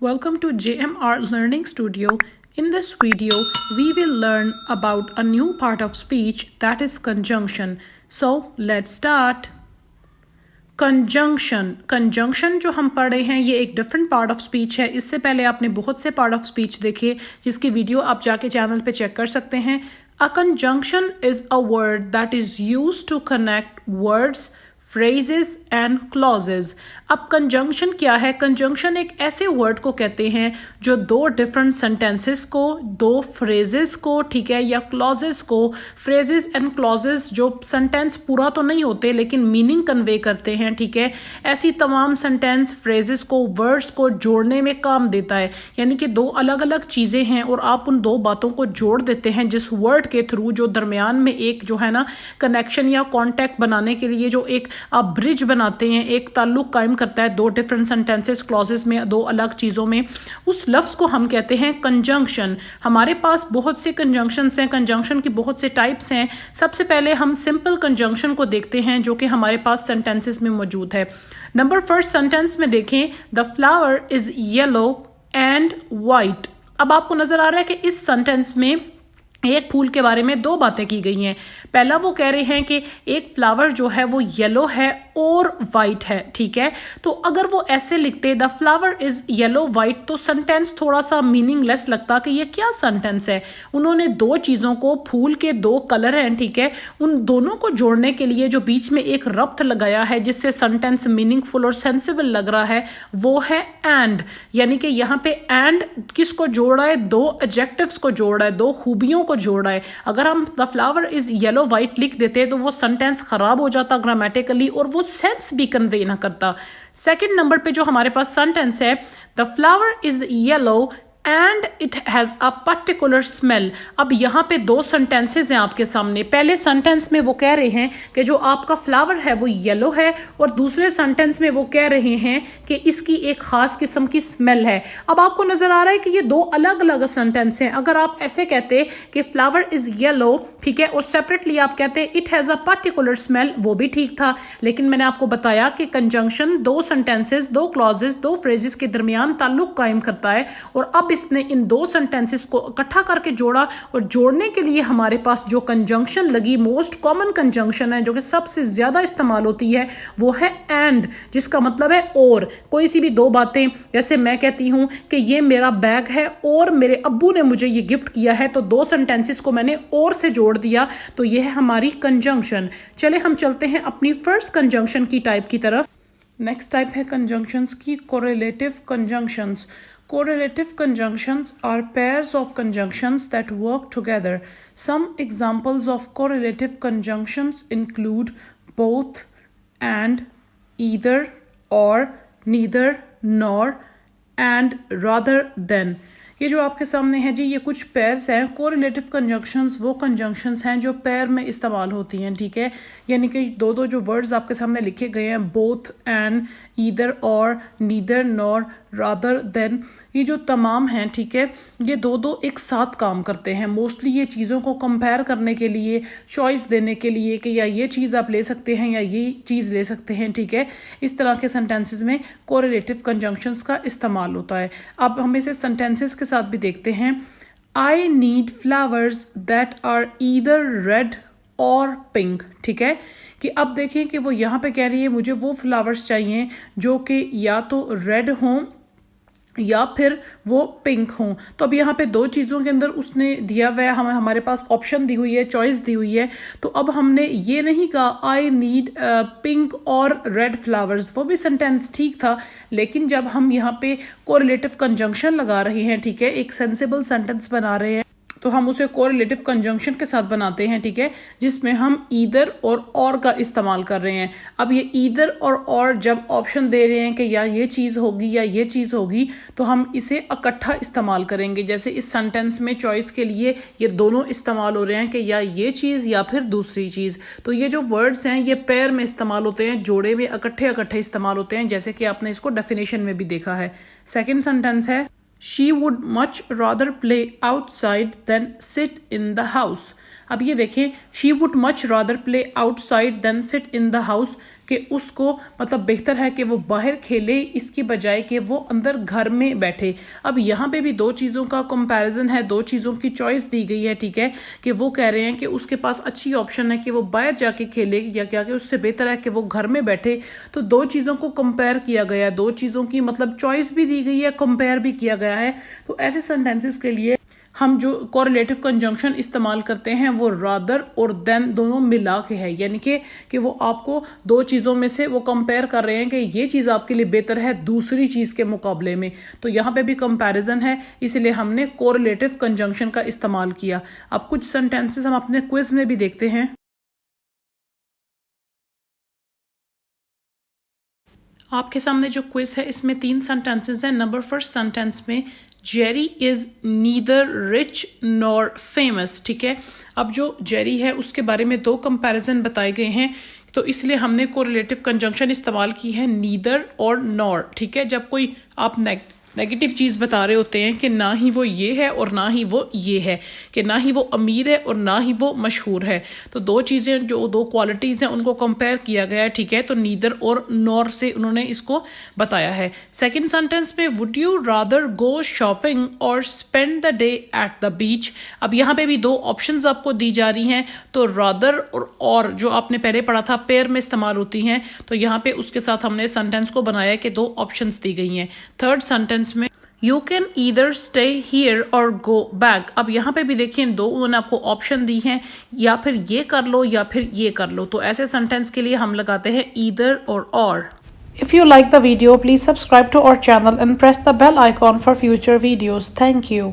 Welcome to JMR Learning Studio. In this video, we will learn about a new part of speech that is conjunction. So, let's start. Conjunction जो हम पढ़ रहे हैं ये एक different part of speech है. इससे पहले आपने बहुत से पार्ट ऑफ स्पीच देखे जिसकी वीडियो आप जाके चैनल पे चेक कर सकते हैं. A conjunction is a word that is used to connect words, phrases and clauses. अब कंजंक्शन क्या है? कंजंक्शन एक ऐसे वर्ड को कहते हैं जो दो डिफरेंट सेंटेंसेस को, दो फ्रेजेस को, ठीक है, या क्लॉजेस को. फ्रेजेस एंड क्लॉजेस जो सेंटेंस पूरा तो नहीं होते लेकिन मीनिंग कन्वे करते हैं, ठीक है. ऐसी तमाम सेंटेंस फ्रेजेस को, वर्ड्स को जोड़ने में काम देता है. यानी कि दो अलग अलग चीज़ें हैं और आप उन दो बातों को जोड़ देते हैं जिस वर्ड के थ्रू, जो दरमियान में एक जो है ना कनेक्शन या कॉन्टैक्ट बनाने के लिए जो एक आप ब्रिज बनाते हैं, एक ताल्लुक कायम करता है दो डिफरेंट सेंटेंसेस, क्लॉजेस में, दो अलग चीज़ों में. उस लफ्ज़ को हम कहते हैं कंजंक्शन. हमारे पास बहुत से कंजंक्शंस हैं, कंजंक्शन की बहुत से टाइप्स हैं. सबसे पहले हम सिंपल कंजंक्शन को देखते हैं जो कि हमारे पास सेंटेंसेस में मौजूद है. नंबर फर्स्ट सेंटेंस में देखें, the flower is yellow and white. अब आपको नजर आ रहा है कि इस सेंटेंस में एक फूल के बारे में दो बातें की गई हैं. पहला वो कह रहे हैं कि एक फ्लावर जो है वो येलो है और वाइट है, ठीक है. तो अगर वो ऐसे लिखते the flower is yellow white तो सेंटेंस थोड़ा सा मीनिंगलेस लगता कि ये क्या सेंटेंस है. उन्होंने दो चीज़ों को, फूल के दो कलर हैं, ठीक है, उन दोनों को जोड़ने के लिए जो बीच में एक रब्त लगाया है जिससे सेंटेंस मीनिंगफुल और सेंसिबल लग रहा है, वो है एंड. यानी कि यहाँ पे एंड किसको जोड़ रहा है? दो एडजेक्टिव्स को जोड़ रहा है, दो खूबियों को जोड़ रहा है. अगर हम the flower is yellow white लिख देते तो वो सेंटेंस खराब हो जाता ग्रामेटिकली और वो सेंस भी कन्वे ना करता. सेकंड नंबर पे जो हमारे पास सेंटेंस है, the flower is yellow and it has a particular smell. अब यहाँ पे दो सेंटेंसेस हैं आपके सामने. पहले सेंटेंस में वो कह रहे हैं कि जो आपका फ्लावर है वो येलो है और दूसरे सेंटेंस में वो कह रहे हैं कि इसकी एक खास किस्म की स्मेल है. अब आपको नजर आ रहा है कि ये दो अलग अलग सेंटेंस हैं. अगर आप ऐसे कहते कि फ्लावर इज येलो, ठीक है, और सेपरेटली आप कहते it has a particular smell, वो भी ठीक था. लेकिन मैंने आपको बताया कि कंजंक्शन दो सेंटेंसेस, दो क्लॉजेस, दो फ्रेजेस के दरमियान ताल्लुक कायम करता है. और अब इसने इन दो सेंटेंसेस को इकट्ठा करके जोड़ा और जोड़ने के लिए हमारे पास जो कंजंक्शन लगी, मोस्ट कॉमन कंजंक्शन है जो कि सबसे ज्यादा इस्तेमाल होती है, वो है एंड, जिसका मतलब है और. कोई सी भी दो बातें, जैसे मैं कहती हूं कि ये मेरा बैग है और मेरे अब्बू ने मुझे ये गिफ्ट किया है, तो दो सेंटेंसेस को मैंने और से जोड़ दिया, तो ये है हमारी कंजंक्शन. चले हम चलते हैं अपनी फर्स्ट कंजंक्शन की टाइप की तरफ. नेक्स्ट टाइप है कंजंक्शंस की correlative conjunctions. Correlative conjunctions are pairs of conjunctions that work together. Some examples of correlative conjunctions include both, and, either, or, neither, nor, and, rather than. ये जो आपके सामने है जी, ये कुछ पेयर्स हैं. कोरिलेटिव कंजंक्शंस वो कंजंक्शंस हैं जो पेयर में इस्तेमाल होती हैं, ठीक है. यानी कि दो दो जो वर्ड्स आपके सामने लिखे गए हैं, बोथ, एंड, ईदर और, नीदर, नॉर, रादर देन, ये जो तमाम हैं, ठीक है, ये दो दो एक साथ काम करते हैं. मोस्टली ये चीज़ों को कंपेयर करने के लिए, चॉइस देने के लिए कि या ये चीज़ आप ले सकते हैं या ये चीज़ ले सकते हैं, ठीक है. इस तरह के सेंटेंसेस में कोरिलेटिव कंजंक्शंस का इस्तेमाल होता है. अब हम इसे सेंटेंसेस के साथ भी देखते हैं. I need flowers that are either red or pink, ठीक है. कि अब देखिए कि वो यहाँ पे कह रही है मुझे वो फ्लावर्स चाहिए जो कि या तो रेड हों या फिर वो पिंक हों. तो अब यहाँ पे दो चीज़ों के अंदर उसने दिया हुआ है, हमारे पास ऑप्शन दी हुई है, चॉइस दी हुई है. तो अब हमने ये नहीं कहा आई नीड पिंक और रेड फ्लावर्स, वो भी सेंटेंस ठीक था. लेकिन जब हम यहाँ पे कोरिलेटिव कंजंक्शन लगा रहे हैं, ठीक है, एक सेंसिबल सेंटेंस बना रहे हैं, तो हम उसे कोरिलेटिव कंजंक्शन के साथ बनाते हैं, ठीक है, जिसमें हम ईदर और का इस्तेमाल कर रहे हैं. अब ये ईदर और जब ऑप्शन दे रहे हैं कि या ये चीज़ होगी या ये चीज़ होगी, तो हम इसे इकट्ठा इस्तेमाल करेंगे. जैसे इस सेंटेंस में चॉइस के लिए ये दोनों इस्तेमाल हो रहे हैं कि या ये चीज़ या फिर दूसरी चीज़. तो ये जो वर्ड्स हैं ये पेयर में इस्तेमाल होते हैं, जोड़े में इकट्ठे इस्तेमाल होते हैं, जैसे कि आपने इसको डेफिनेशन में भी देखा है. सेकेंड सेंटेंस है, She would much rather play outside than sit in the house. अब ये देखें, she would much rather play outside than sit in the house. कि उसको मतलब बेहतर है कि वो बाहर खेले इसकी बजाय कि वो अंदर घर में बैठे। अब यहाँ पे भी दो चीज़ों का कंपैरिजन है, दो चीज़ों की चॉइस दी गई है, ठीक है, कि वो कह रहे हैं कि उसके पास अच्छी ऑप्शन है कि वो बाहर जाके खेले या क्या कि उससे बेहतर है कि वो घर में बैठे। तो दो चीज़ों को कंपेयर किया गया है, दो चीज़ों की मतलब चॉइस भी दी गई है, कंपेयर भी किया गया है। तो ऐसे सेंटेंसेस के लिए हम जो कोरिलेटिव कंजंक्शन इस्तेमाल करते हैं वो रादर और देन दोनों मिला के है, यानी कि वो आपको दो चीज़ों में से वो कंपेयर कर रहे हैं कि ये चीज़ आपके लिए बेहतर है दूसरी चीज़ के मुकाबले में। तो यहाँ पे भी कंपैरिजन है, इसलिए हमने कोरिलेटिव कंजंक्शन का इस्तेमाल किया। अब कुछ सेंटेंसेस हम अपने क्विज में भी देखते हैं। आपके सामने जो क्विज है इसमें 3 सेंटेंसेस हैं। नंबर फर्स्ट सेंटेंस में Jerry is neither rich nor famous, ठीक है। अब जो जेरी है उसके बारे में दो कंपैरिजन बताए गए हैं, तो इसलिए हमने कोरिलेटिव कंजंक्शन इस्तेमाल की है नीदर और नॉर, ठीक है। जब कोई आप नेगेटिव चीज़ बता रहे होते हैं कि ना ही वो ये है और ना ही वो ये है, कि ना ही वो अमीर है और ना ही वो मशहूर है, तो दो चीज़ें जो दो क्वालिटीज़ हैं उनको कंपेयर किया गया है, ठीक है। तो नीदर और नॉर से उन्होंने इसको बताया है। सेकंड सेंटेंस में would you rather go shopping और spend the day at the beach. अब यहाँ पे भी दो ऑप्शंस आपको दी जा रही हैं, तो रादर और जो आपने पहले पढ़ा था पेयर में इस्तेमाल होती हैं, तो यहाँ पे उसके साथ हमने सेंटेंस को बनाया कि दो ऑप्शंस दी गई हैं। थर्ड सेंटेंस में you can either stay here और गो बैक। अब यहाँ पे भी देखिए दो उन्होंने आपको ऑप्शन दी हैं, या फिर ये कर लो या फिर ये कर लो, तो ऐसे सेंटेंस के लिए हम लगाते हैं ईदर और। If you like the video, please subscribe to our channel and press the bell icon for future videos. Thank you.